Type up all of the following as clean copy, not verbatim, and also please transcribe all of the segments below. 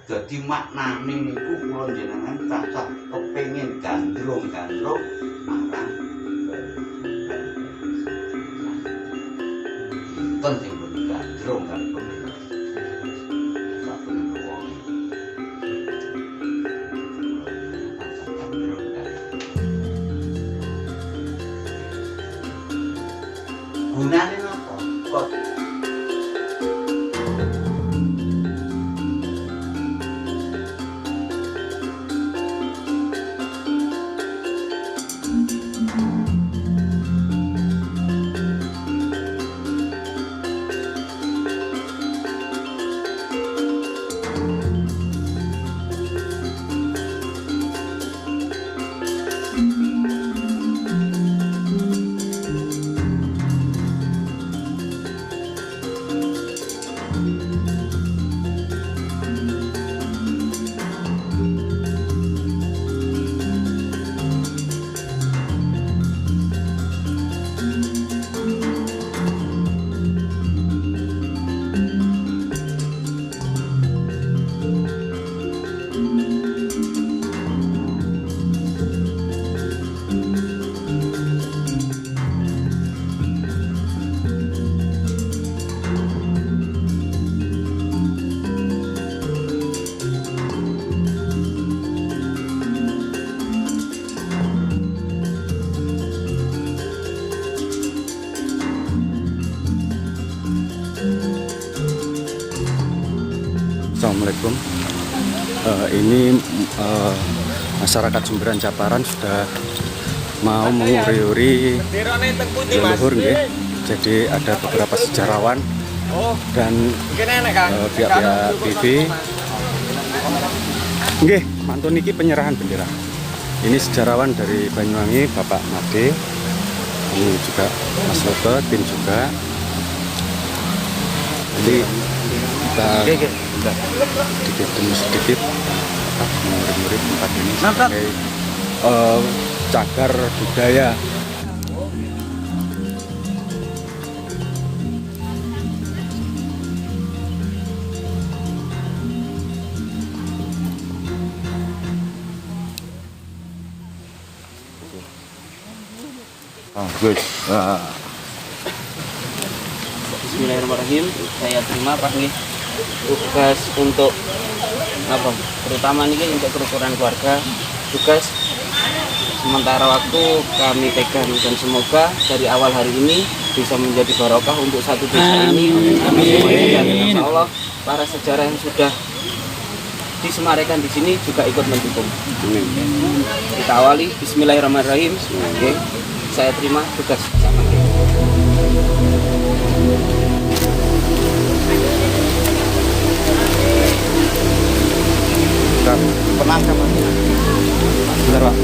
Jadi maknane niku kula jenengan cacah kepengin gandrung-gandrung marang ten sing gandrung kan saben wong gunane napa kok Assalamualaikum. Ini masyarakat Jemberan Japaran sudah mau menguri-uri leluhur, nggih. Jadi ada beberapa sejarawan dan pihak-pihak TV. Nggih, mantun niki penyerahan bendera. Ini sejarawan dari Banyuwangi, Bapak Made. Ini juga Mas Loto, tim juga. Jadi kita sedikit demi sedikit murid-murid tempat ini sebagai cagar budaya. Good. Bismillahirrahmanirrahim. Saya terima Pak nggih tugas untuk apa? Terutama nih untuk kerukunan keluarga. Tugas sementara waktu kami pegang dan semoga dari awal hari ini bisa menjadi barokah untuk satu desa ini. Amin. Dan insya Allah para sejarah yang sudah disemarakan di sini juga ikut mendukung. Amin. Kita awali Bismillahirrahmanirrahim. Oke. Saya terima tugas sama. Tenang sama. Bentar, Pak.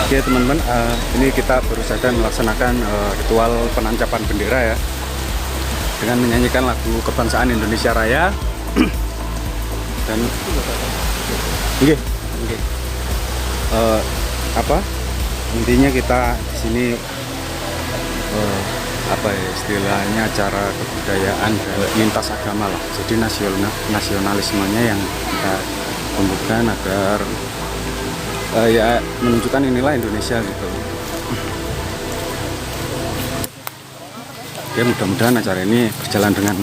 Oke teman-teman, ini kita baru saja melaksanakan ritual penancapan bendera ya, dengan menyanyikan lagu kebangsaan Indonesia Raya. Dan intinya kita di sini istilahnya acara kebudayaan lintas agama lah, jadi nasionalismenya yang kita tumbuhkan agar ya menunjukkan inilah Indonesia gitu. Oke, mudah-mudahan acara ini berjalan dengan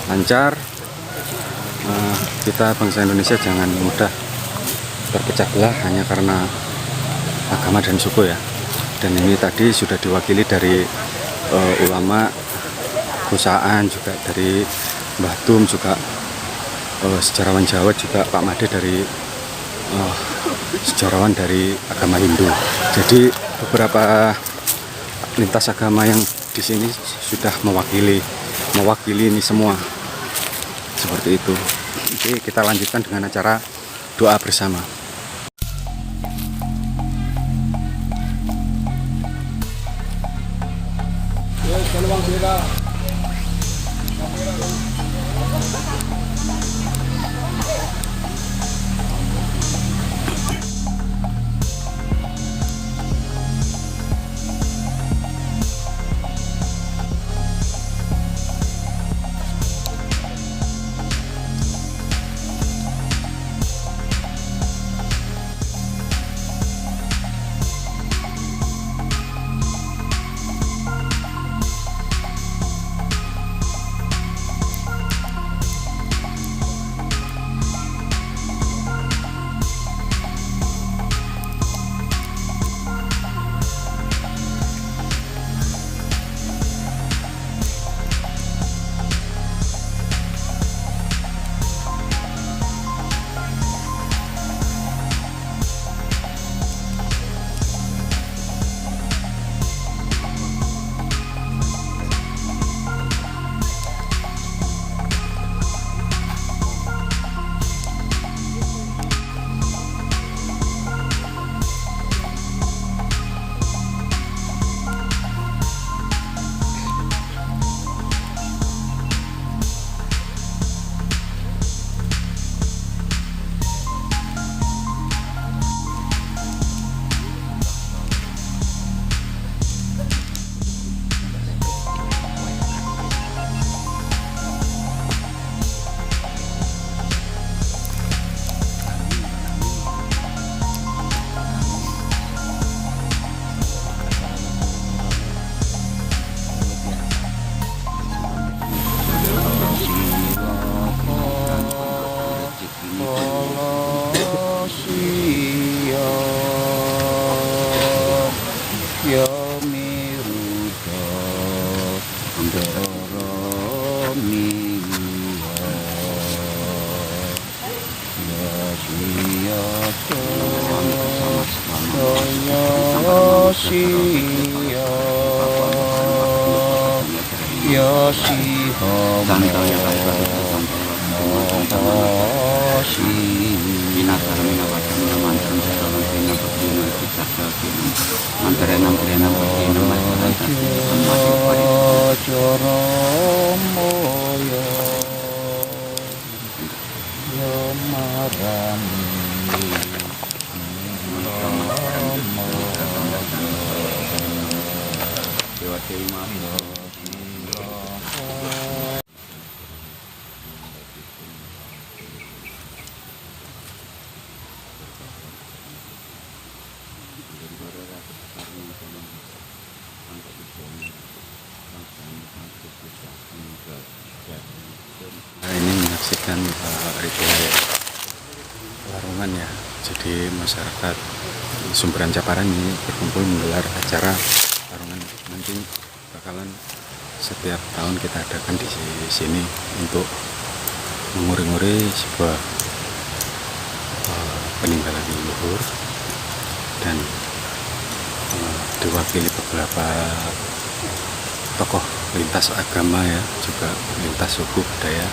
lancar. Kita bangsa Indonesia jangan mudah terpecah belah hanya karena agama dan suku ya. Dan ini tadi sudah diwakili dari ulama, perusahaan, juga dari Mbah Tum, juga sejarawan Jawa, juga Pak Made dari sejarawan dari agama Hindu. Jadi beberapa lintas agama yang di sini sudah mewakili ini semua, seperti itu. Oke, kita lanjutkan dengan acara doa bersama. Ini menyaksikan ritual warungan ya. Jadi masyarakat Sumberan Caparan ini berkumpul menggelar acara warungan. Nanti bakalan setiap tahun kita adakan di sini untuk menguri-nguri sebuah peninggalan leluhur, dan diwakili beberapa tokoh lintas agama ya, juga lintas suku budaya.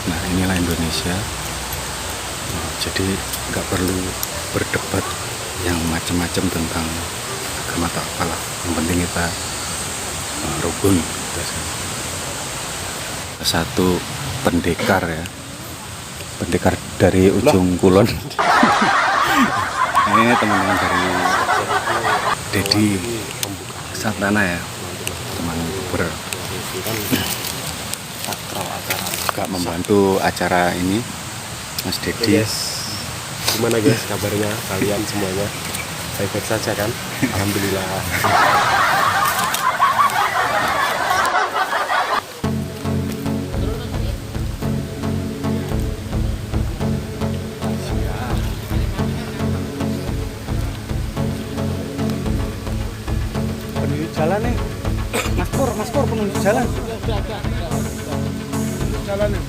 Nah, inilah Indonesia. Jadi nggak perlu berdebat yang macam-macam tentang agama tak apalah, yang penting kita rukun. Satu pendekar ya, pendekar dari ujung kulon. Ini teman-teman dari Dedi Santana ya, teman youtuber juga membantu acara ini, Mas Dedi. Gimana guys kabarnya kalian semuanya? Baik-baik saja kan? Alhamdulillah. Penuju jalan nih, Mas Pur penuju jalan. Jalan nih.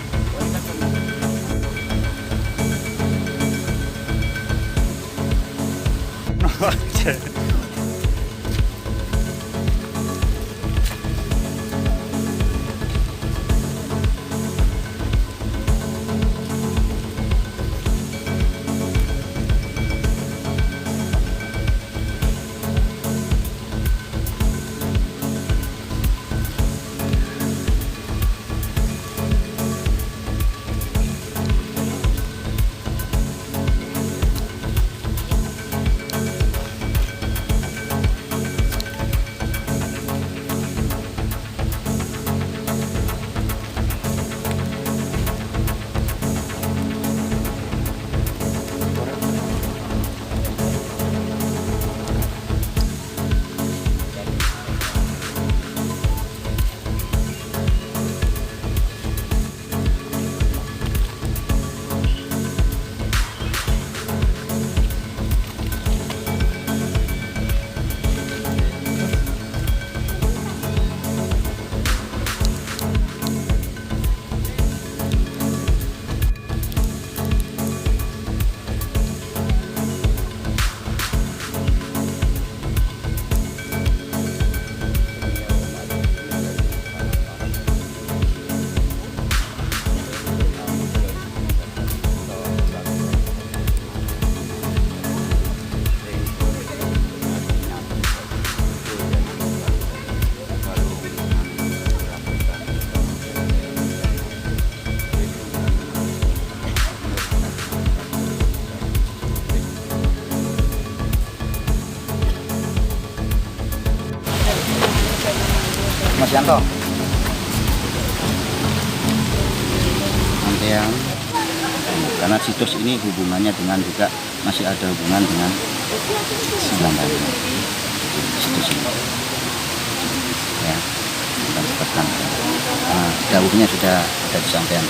Mas Yanto. Anteang. Karena situs ini hubungannya dengan juga masih ada hubungan dengan Silangan. Situs ini. Ya, bukan sebutkan. Nah, jauhnya sudah disampaikan.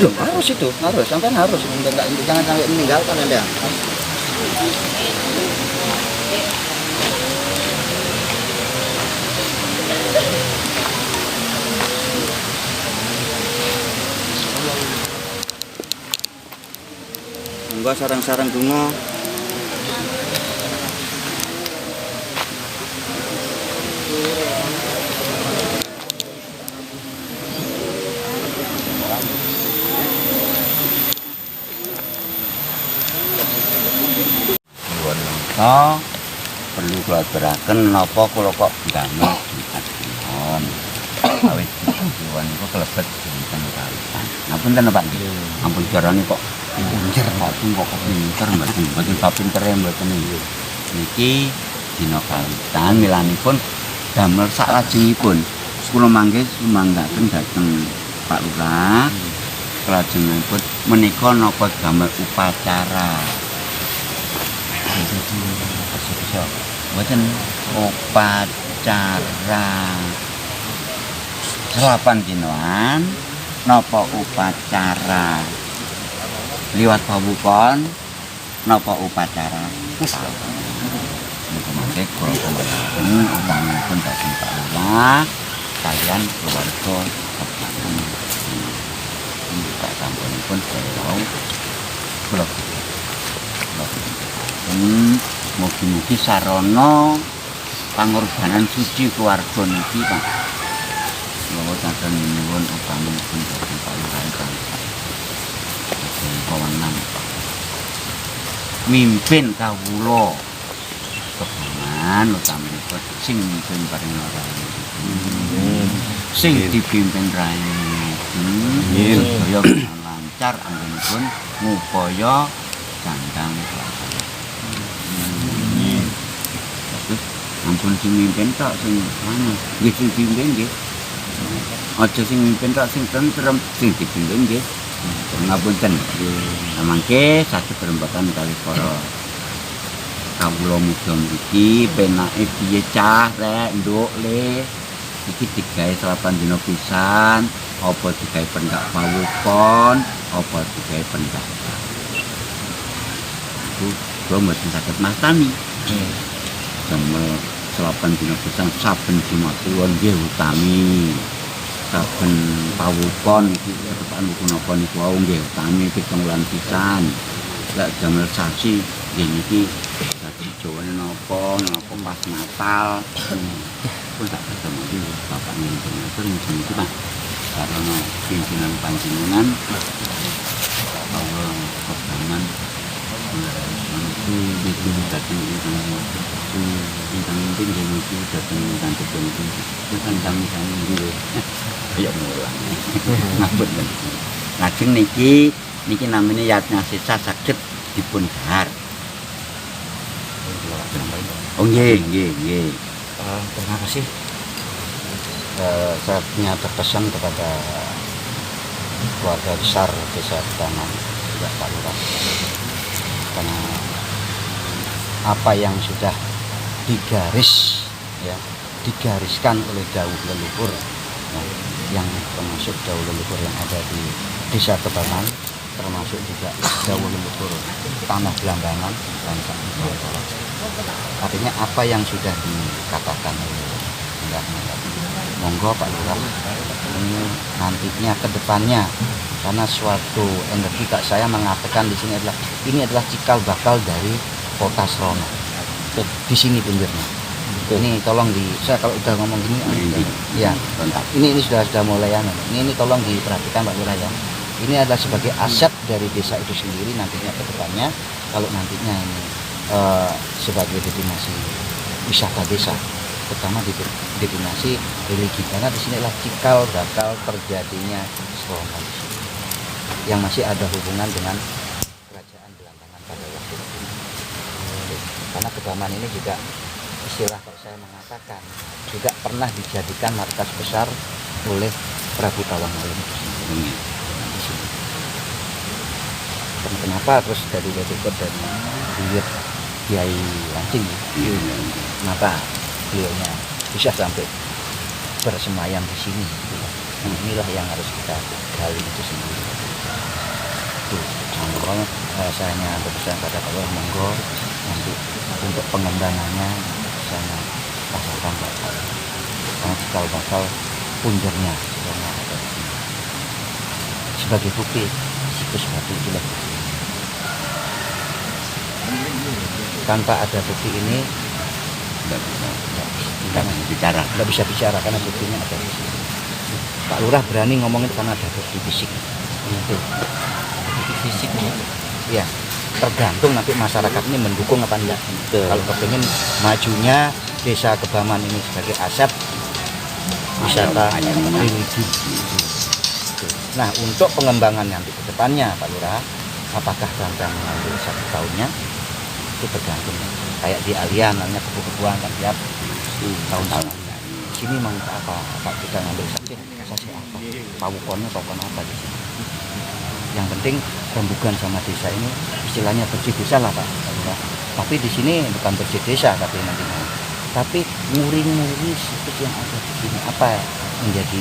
Loh, harus itu, harus, sampai harus. Jangan sampai meninggalkan Anda. Monggo sarang-sarang bunga. Oh, perlu kolaborasikan napa kula kok damel dikon. Awit diwan niku kelebet dinten kawitan. Ngapunten Pak nggih. Ampun jarane kok pinter mboten kok pinter mboten bab pintere mboten niki dina kawitan milanipun damel saklajengipun. Kula mangke sumanggaken dhateng Pak Lurah. Kelajengipun menika napa damel upacara. Buatan upacara selapan dinoan napa upacara liwat pabukon napa upacara mangke kula pun utamipun dhateng Pak Lurah kalian keluarga kepaten Pak sampunipun kula mugi-mugi sarana pangorbanan suci keluarga niki Pak. Kula tansah nyuwun utamipun dhateng Pak Lurah ingkang mimpin kawula kebangan utamane sing mimpin paring ora sing dipimpin rai supaya lancar anggenipun ngupaya kandhang ampun sing mimpin tok sing anu nggih sing pimpin nggih aja sing mimpin tok sing tentrem sing dipimpin nggih ngapunten mangke saged berembatan kali para kawula muda mriki penake piye cah rek nduk le iki digawe selapan dina pisan apa digawe pendak pawupon apa digawe pendak itu kula mboten saged mastani damel selapan dina pisan saben Jumat kula nggih utami saben pawupon iki tepakan punapa niku wau nggih utami 7 wulan pisan lek damel sasi nggih niki dadi jawane napa pas Natal pun tak ketemu di Bapak Minister mungkin itu Pak karena pimpinan panjenengan bahwa kebangan itu datang tentang penting yang itu datang tentang penting tentang dulu ayo mulang ngabut lajeng niki namanya Yatnya Sisa saged dipun dhahar oh nggih Terima kasih. Saya punya terpesan kepada keluarga besar Desa Kebangan juga Pak Lurah, karena apa yang sudah digariskan oleh dawuh leluhur, yang termasuk dawuh leluhur yang ada di Desa Kebangan, termasuk juga dawuh leluhur tanah Belambangan dan Nusantara. Artinya apa yang sudah dikatakan oleh monggo Pak Lurah ini nantinya ke depannya, karena suatu energi Kak saya mengatakan di sini adalah cikal bakal dari kota Srono. Di sini pinggirnya. Ini tolong saya kalau udah ngomong gini ya ini sudah mulai ini tolong diperhatikan Pak Lurah ya. Ini adalah sebagai aset dari desa itu sendiri nantinya ke depannya, kalau nantinya ini sebagai destinasi wisata desa, terutama destinasi religi, karena di sini adalah cikal bakal terjadinya Srono yang masih ada hubungan dengan kerajaan Belambangan pada waktu itu. Karena Kebaman ini juga istilah kalau saya mengatakan juga pernah dijadikan markas besar oleh Prabu Tawangmangu itu. Kenapa terus dari Letukot dan Buyut Kiai Lancing, kenapa beliaunya bisa sampai bersemayam di sini? Nah, inilah yang harus kita gali itu sendiri. Monggo saya berpesan pada Pak Lurah, monggo nanti untuk pengembangannya saya pasarkan Bapak, karena cikal bakal punjernya sebagai bukti situs batu itu. Tanpa ada bukti ini nggak bisa bicara karena buktinya ada di sini. Pak Lurah berani ngomongin karena ada bukti fisik. Itu bukti fisik ya, tergantung nanti masyarakat ini mendukung apa enggak. Kalau kepingin majunya Desa Kebaman ini sebagai aset wisata religi. Nah, untuk pengembangan nanti ke depannya Pak Lurah, apakah dalam mengambil 1 tahunnya itu tergantung. Kayak di Alian namanya kebutuhan kan tiap tahun-tahun. Sini mau apa kita ngambil sasi apa, pawukon apa di sini. Yang penting rembugan sama desa ini istilahnya bersih desa lah Pak Lurah. Tapi di sini bukan bersih desa tapi nguri-nguri situs yang ada di sini apa menjadi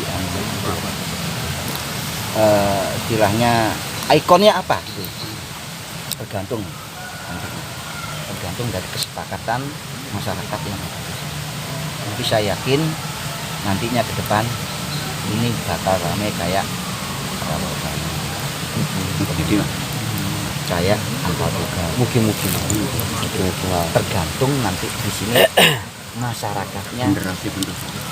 istilahnya ikonnya apa gitu. Tergantung dari kesepakatan masyarakat yang ada di sini. Tapi saya yakin nantinya ke depan ini bakal ramai kayak kayak angkal mungkin tergantung nanti di sini masyarakatnya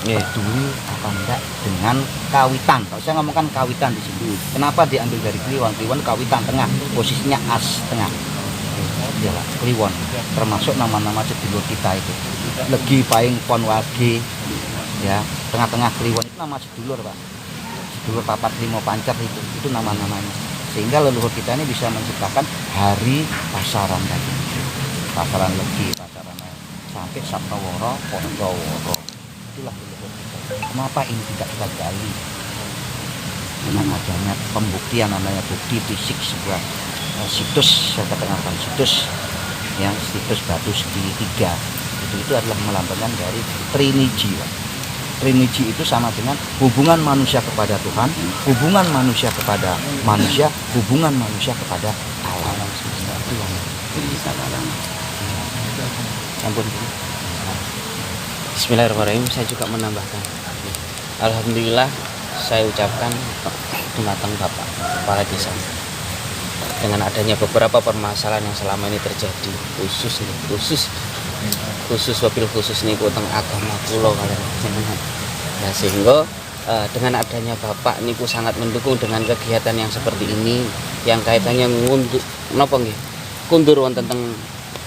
peduli apa enggak dengan kawitan. Kalau saya ngomongkan kawitan di sini, kenapa diambil dari Kliwon? Kliwon kawitan tengah, posisinya as tengah. ya lah kliwon, termasuk nama-nama sedulur kita itu. Legi Paing Pon Wage, ya tengah-tengah kliwon itu nama sedulur Pak. Sedulur papat limo pancer itu nama-namanya. Sehingga leluhur kita ini bisa menciptakan hari pasaran tadi. Pasaran Legi, pasaran sampai Sabtaworo, Pondoworo. Itulah leluhur kita. Kenapa ini tidak kita gali? Dengan adanya pembuktian namanya bukti fisik sebuah situs, saya katakan situs yang situs batu segitiga itu adalah melambangkan dari Trinity. Trinity itu sama dengan hubungan manusia kepada Tuhan, hubungan manusia kepada manusia, hubungan manusia kepada alam semesta. Itu yang bisa dalam. Ampun. Bismillahirrahmanirrahim. Saya juga menambahkan. Alhamdulillah saya ucapkan dumateng Bapak Kepala Desa. Dengan adanya beberapa permasalahan yang selama ini terjadi, khusus wabil khusus niku teng agama kula kalian jenengan. Nah, sehingga dengan adanya Bapak niku sangat mendukung dengan kegiatan yang seperti ini yang kaitannya kundur wonten teng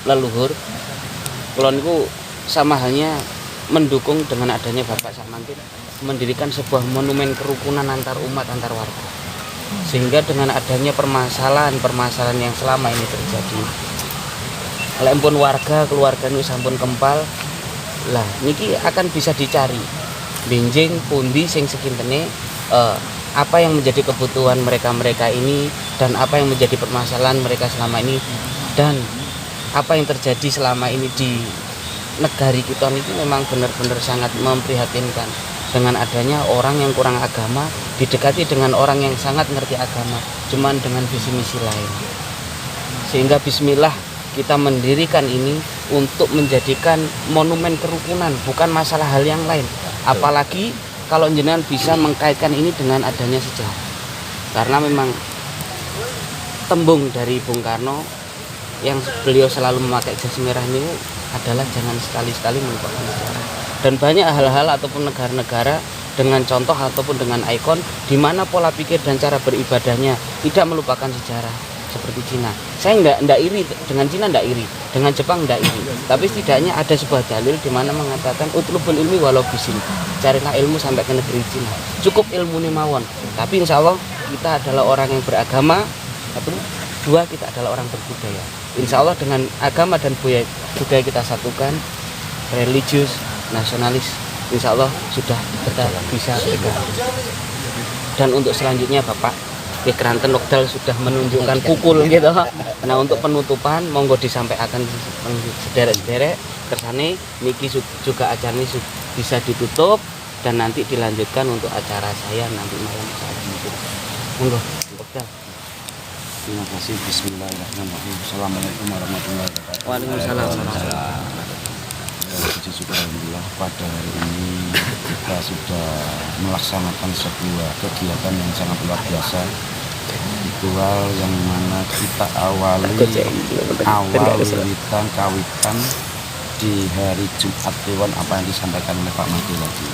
leluhur. Kula niku sama halnya mendukung dengan adanya Bapak Sakmangkin mendirikan sebuah monumen kerukunan antar umat, antar warga. Sehingga dengan adanya permasalahan yang selama ini terjadi, lempun warga keluarga ini sampun kempal lah niki akan bisa dicari benjing pundi sing sekintene apa yang menjadi kebutuhan mereka ini dan apa yang menjadi permasalahan mereka selama ini dan apa yang terjadi selama ini di negari kita ini memang benar-benar sangat memprihatinkan. Dengan adanya orang yang kurang agama didekati dengan orang yang sangat ngerti agama, cuman dengan visi misi lain. Sehingga bismillah kita mendirikan ini untuk menjadikan monumen kerukunan, bukan masalah hal yang lain. Apalagi kalau jenengan bisa mengkaitkan ini dengan adanya sejarah. Karena memang tembung dari Bung Karno yang beliau selalu memakai jas merah ini adalah jangan sekali-sekali melupakan sejarah. Dan banyak hal-hal ataupun negara-negara dengan contoh ataupun dengan ikon di mana pola pikir dan cara beribadahnya tidak melupakan sejarah, seperti Cina. Saya enggak iri dengan Cina, enggak iri, dengan Jepang enggak iri. Tapi setidaknya ada sebuah dalil di mana mengatakan utlubul ilmi walau bisin. Carilah ilmu sampai ke negeri Cina. Cukup ilmu nih mawon. Tapi insya Allah kita adalah orang yang beragama. Satu, dua, kita adalah orang berbudaya. Insya Allah dengan agama dan budaya kita satukan, religius, nasionalis, insya Allah sudah kita bisa pegang. Dan untuk selanjutnya Bapak di Keranten Lokdal sudah menunjukkan pukul gitu. Nah untuk penutupan monggo disampaikan sederek-sederek kersane niki juga acara ini bisa ditutup dan nanti dilanjutkan untuk acara saya nanti malam saya monggo Lokdal. Terima kasih. Bismillahirrahmanirrahim. Assalamualaikum warahmatullahi wabarakatuh. Waalaikumsalam. Puji syukur alhamdulillah pada hari ini kita sudah melaksanakan sebuah kegiatan yang sangat luar biasa, ritual yang mana kita awal wiritan kawitan di hari Jumat Kliwon apa yang disampaikan oleh Pak Madi tadi.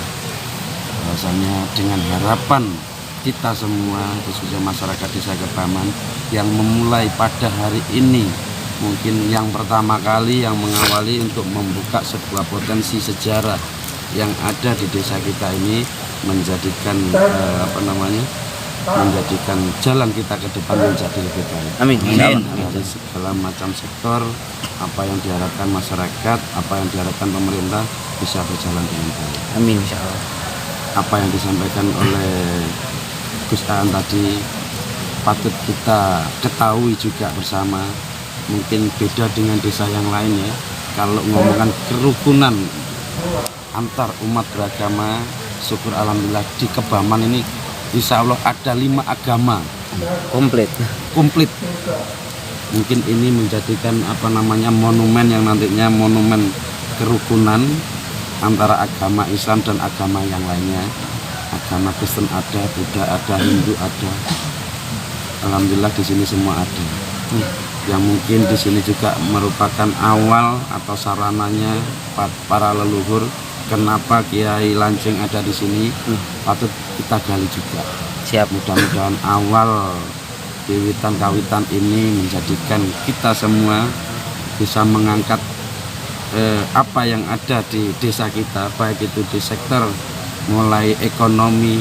Bahwasanya dengan harapan kita semua khususnya masyarakat Desa Kebaman yang memulai pada hari ini mungkin yang pertama kali yang mengawali untuk membuka sebuah potensi sejarah yang ada di desa kita ini menjadikan menjadikan jalan kita ke depan menjadi lebih baik. Amin. Dari segala macam sektor apa yang diharapkan masyarakat, apa yang diharapkan pemerintah bisa berjalan dengan baik. Amin insyaallah. Apa yang disampaikan oleh Gus Aan tadi patut kita ketahui juga bersama. Mungkin beda dengan desa yang lain ya. Kalau ngomongkan kerukunan antar umat beragama, syukur alhamdulillah di Kebaman ini insya Allah ada 5 agama komplit. Mungkin ini menjadikan monumen yang nantinya monumen kerukunan antara agama Islam dan agama yang lainnya. Agama Kristen ada, Buddha ada, Hindu ada. Alhamdulillah di sini semua ada. Yang mungkin di sini juga merupakan awal atau sarananya para leluhur kenapa Kiai Lancing ada di sini patut kita gali juga. Siap. Mudah-mudahan awal wiwitan kawitan ini menjadikan kita semua bisa mengangkat apa yang ada di desa kita, baik itu di sektor mulai ekonomi,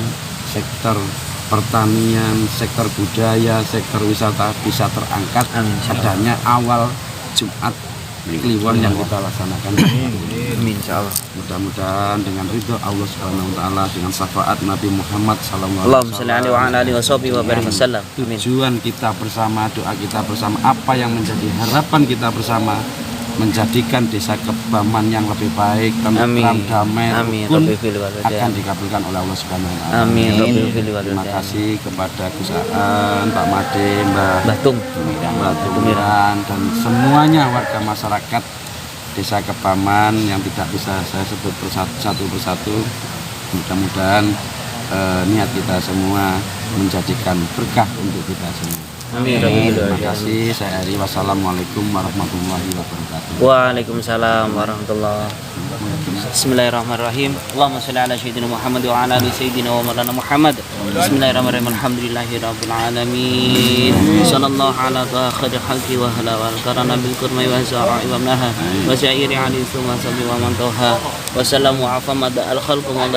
sektor pertanian, sektor budaya, sektor wisata bisa terangkat adanya awal Jumat Kliwon yang kita laksanakan. Amin insyaallah. Mudah-mudahan dengan ridho Allah Subhanahu wa taala, dengan syafaat Nabi Muhammad sallallahu Allahumma shalli alaihi wa ala alihi wa barik wasallam. tujuan kita bersama, doa kita bersama, apa yang menjadi harapan kita bersama, menjadikan desa Kebaman yang lebih baik, tentram, damai, Amin. rukun Rabbil fil wal akan dikabulkan oleh Allah Subhanahu wa taala. Amin. Rabbil fil wal Terima kasih kepada Gus Aan, Pak Made, Mbak Tung. Tumiran, dan semuanya warga masyarakat desa Kebaman yang tidak bisa saya sebut satu persatu. Mudah-mudahan niat kita semua menjadikan berkah untuk kita semua. Amin. Terima kasih. Saya Ari. Wassalamualaikum warahmatullahi wabarakatuh. Waalaikumsalam warahmatullahi wabarakatuh. Bismillahirrahmanirrahim. Allahumma shalli ala sayyidina Muhammad wa ala ali sayyidina wa maulana Muhammad. Bismillahirrahmanirrahim. Alhamdulillahirabbil alamin. Sallallahu ala khairil khalqi wa ala wal karana bil kurmai wa zara'i wa naha wa sa'iri ali thumma sabi wa man tawha wa sallamu afa mad al khalqu wa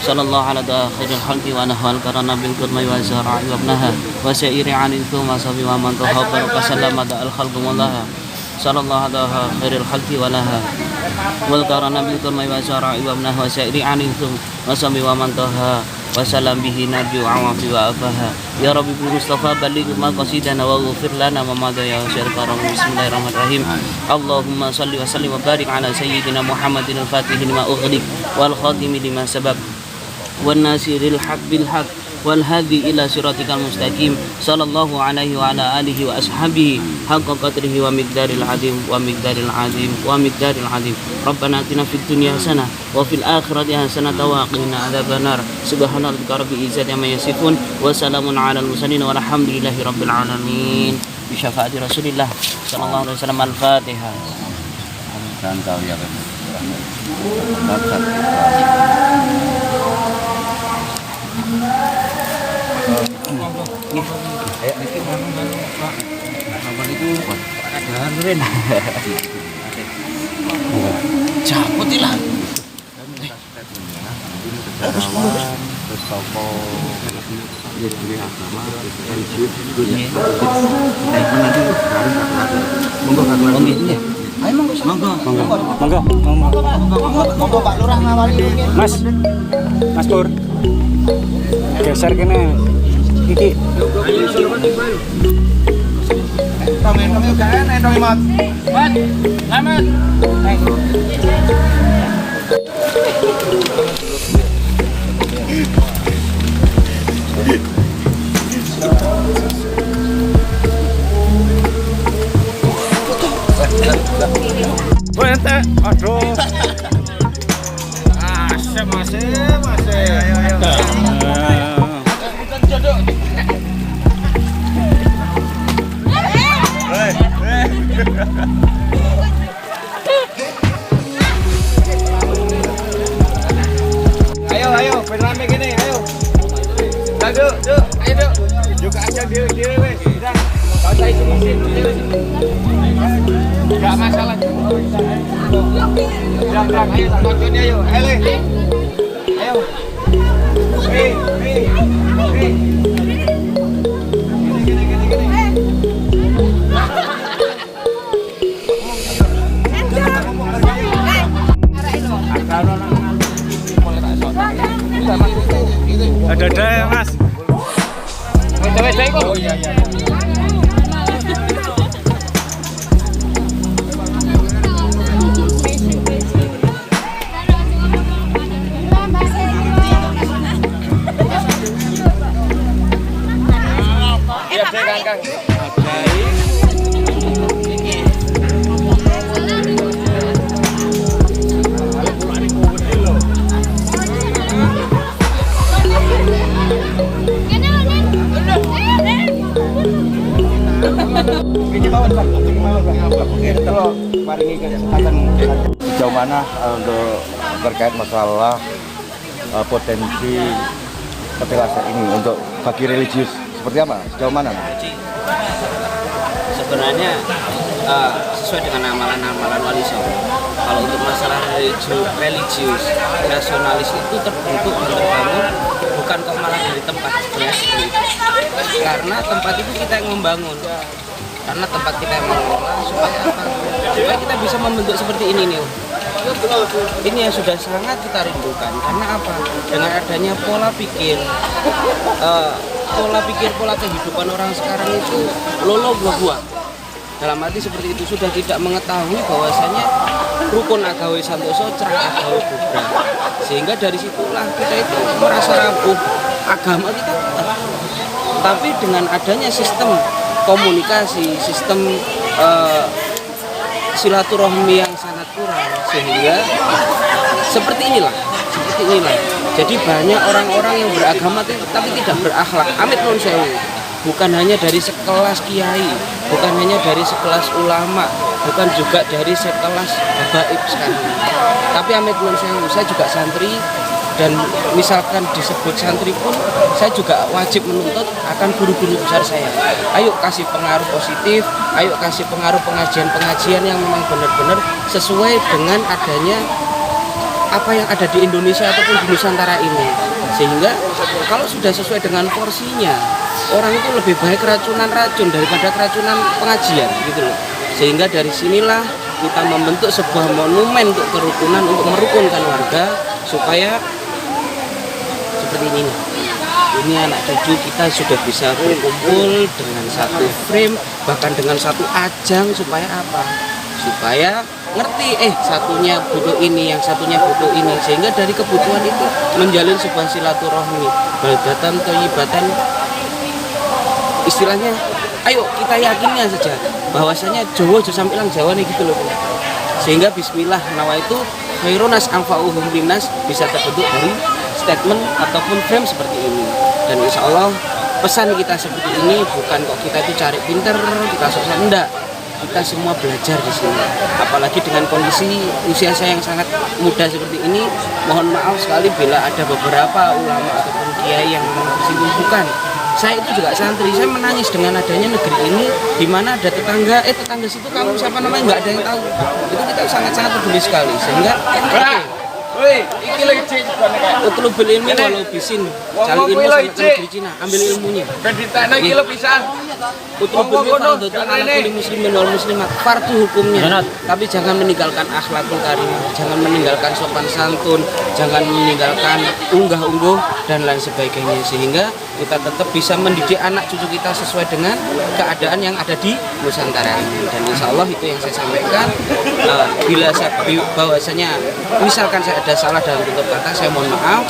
sallallahu ala khairil khalqi wa nahwal karana bil kurmai wa zara'i wa naha wa sa'iri ali thumma sabi wa man tawha wa sallama al khalqu wa sallallahu ala khairil khalqi wa laha wal karana bil kurmai wa zara'i wa naha wa sa'iri ali thumma sabi wa man tawha wa salam bihi narju awafi wa afaha ya rabbi bil mustafa baligh maqasidana wa ghfir lana ma madha ya syarif karam. Bismillahirrahmanirrahim. Allahumma salli wa sallim wa barik ala sayyidina Muhammadin al-fatih lima ughliq wal khatimi lima sabab wan nasiril haq bil haq wal hadi ila siratikal mustaqim sallallahu alaihi wa ala alihi wa ashabihi haqqa qadrihi wa miqdaril azim wa miqdaril azim wa miqdaril azim. Rabbana atina fid dunya hasanah wa fil akhirati hasanah wa qina adzabannar. Subhana rabbika rabbil izzati amma yasifun wa salamun alal mursalin walhamdulillahi rabbil alamin. Bi syafaati Rasulillah sallallahu alaihi wasallam. Al-Fatihah. Dan kau ya Cabutilah. Monggo Pak Lurah ngawali. Mas Pur. Geser kene. Iki. Tong gak enak dong, Mat. Mat. Aman. Aduh. Masih. Ayo, beneran gini, ayo. Duk, ayo duk. Juga aja dia weh. Udah. Kau cari sini. Enggak masalah. Udah, ayo tak tontonnya ayo. Ayo. Hei. Ada ya Mas. Weda iku. Oh iya. Kang. Sejauh mana untuk terkait masalah potensi petilasan ini untuk bagi religius seperti apa? Sejauh mana? Sebenarnya sesuai dengan amalan-amalan Wali Songo. Kalau untuk masalah religius, nasionalis itu terbentuk dan terbangun bukan kok malah dari tempat sebenarnya seperti itu. Karena tempat itu kita yang membangun. Karena tempat kita yang mengelola supaya apa? Supaya kita bisa membentuk seperti ini nih. Ini yang sudah sangat kita rindukan. Karena apa? Dengan adanya pola pikir, pola kehidupan orang sekarang itu lolo buah-buah. Dalam arti seperti itu sudah tidak mengetahui bahwasanya rukun agawe santoso cerah agawe kubra. Sehingga dari situlah kita itu merasa rapuh agama kita tetap. Tapi dengan adanya sistem komunikasi, sistem silaturahmi yang sangat kurang, sehingga seperti inilah. Jadi banyak orang-orang yang beragama tapi tidak berakhlak. Amit nun sewu. Bukan hanya dari sekelas kiai, bukan hanya dari sekelas ulama, bukan juga dari sekelas habaib sekarang. Tapi amit nun sewu, saya juga santri, dan misalkan disebut santri pun saya juga wajib menuntut akan guru-guru besar saya. Ayo kasih pengaruh positif, ayo kasih pengaruh pengajian-pengajian yang memang benar-benar sesuai dengan adanya apa yang ada di Indonesia ataupun di Nusantara ini. Sehingga kalau sudah sesuai dengan porsinya, orang itu lebih baik keracunan racun daripada keracunan pengajian gitu loh. Sehingga dari sinilah kita membentuk sebuah monumen untuk kerukunan, untuk merukunkan warga supaya seperti ini. Ini anak cucu kita sudah bisa berkumpul dengan satu frame, bahkan dengan satu ajang, supaya apa? Supaya ngerti, satunya butuh ini, yang satunya butuh ini, sehingga dari kebutuhan itu menjalin sebuah silaturahmi, baldatan thayyibatan, istilahnya, ayo kita yakinnya saja bahwasanya Jawa aja sampilang Jawa nih gitu loh. Sehingga bismillah nawaitu khairunas anfa'uhum linnas bisa terbentuk dari statement ataupun frame seperti ini. Dan insya Allah pesan kita seperti ini bukan kok kita itu cari pinter, kita sukses, enggak. Kita semua belajar di sini. Apalagi dengan kondisi usia saya yang sangat muda seperti ini, mohon maaf sekali bila ada beberapa ulama ataupun kiai yang tersinggung. Bukan. Saya itu juga santri, saya menangis dengan adanya negeri ini di mana ada tetangga situ kamu siapa namanya nggak ada yang tahu. Itu kita sangat-sangat peduli sekali. Sehingga utlubul ilmi walau bisin, cari ilmu sama negeri Cina, ambil ilmunya. Utlubul ilmi fardhatun ala kulli muslimin wal muslimat, fardu hukumnya. Tapi jangan meninggalkan akhlakul karimah, jangan meninggalkan sopan santun, jangan meninggalkan unggah-ungguh dan lain sebagainya, sehingga kita tetap bisa mendidik anak cucu kita sesuai dengan keadaan yang ada di Nusantara ini. Dan insya Allah itu yang saya sampaikan. Bila saya bahwasanya misalkan saya ada salah dalam tutur kata, saya mohon maaf.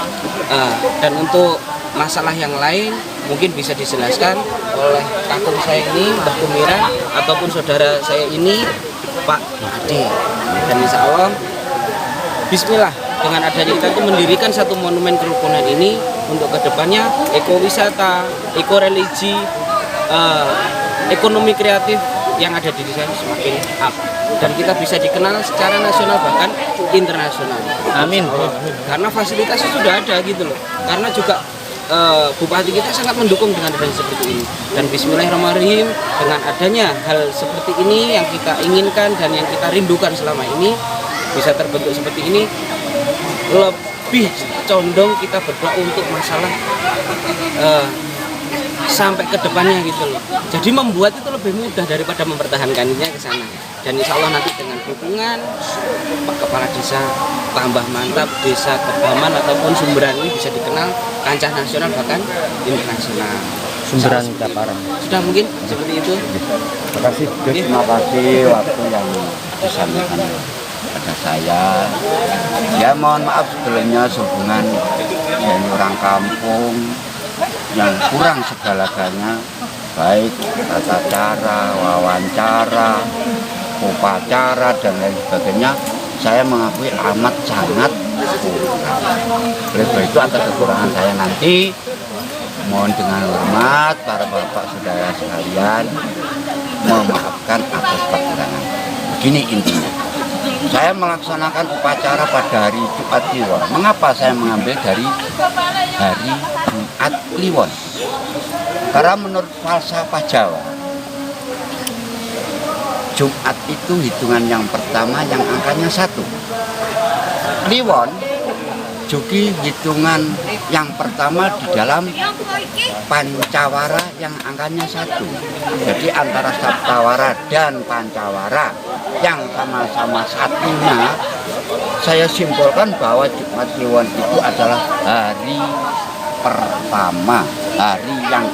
Dan untuk masalah yang lain mungkin bisa dijelaskan oleh kakung saya ini, Mbah Kumiran, ataupun saudara saya ini, Pak Ade. Dan insya Allah bismillah, dengan adanya kita itu mendirikan satu monumen kerukunan ini untuk kedepannya ekowisata, ekoreligi, ekonomi kreatif yang ada di sana semakin up, dan kita bisa dikenal secara nasional bahkan internasional. Amin. Karena fasilitasnya sudah ada gitu loh. Karena juga bupati kita sangat mendukung dengan adanya seperti ini. Dan bismillahirrahmanirrahim, dengan adanya hal seperti ini yang kita inginkan dan yang kita rindukan selama ini bisa terbentuk seperti ini, lebih condong kita berdoa untuk masalah sampai ke depannya gitu loh. Jadi membuat itu lebih mudah daripada mempertahankannya ke sana. Dan insya Allah nanti dengan dukungan Pak Kepala Desa tambah mantap, Desa Kebaman ataupun Sumberan ini bisa dikenal kancah nasional bahkan internasional. Sumberan Caparan. Sudah mungkin seperti itu. Terima kasih. Terima kasih waktu yang disampaikan pada saya. Ya mohon maaf sebelumnya sehubungan dari orang kampung yang kurang segala-galanya, baik tata cara, wawancara, upacara dan lain sebagainya, saya mengakui amat sangat kurang. Oleh sebab itu atas kekurangan saya nanti mohon dengan hormat para bapak saudara sekalian memaafkan atas kekurangan. Begini intinya, saya melaksanakan upacara pada hari Jumat Kliwon. Mengapa saya mengambil dari hari Jumat Kliwon? Karena menurut falsafah Jawa, Jumat itu hitungan yang pertama yang angkanya 1. Kliwon juga hitungan yang pertama di dalam Pancawara yang angkanya 1. Jadi antara Saptawara dan Pancawara yang sama-sama satunya, saya simpulkan bahwa Jumat Kliwon itu adalah hari pertama, hari yang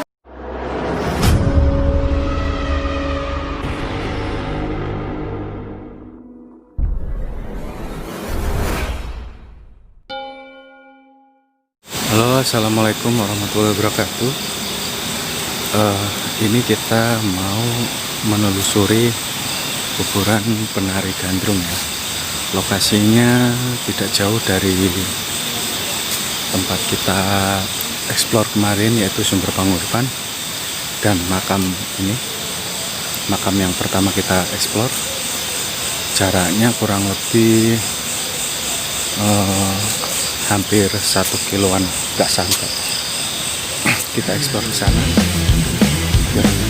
Halo, assalamualaikum warahmatullahi wabarakatuh. Ini kita mau menelusuri kuburan penari gandrung ya. Lokasinya tidak jauh dari tempat kita eksplor kemarin, yaitu Sumber Panguripan dan makam ini, makam yang pertama kita eksplor. Jaraknya kurang lebih hampir 1 kiloan, nggak sampai. Kita eksplor ke sana. Ya.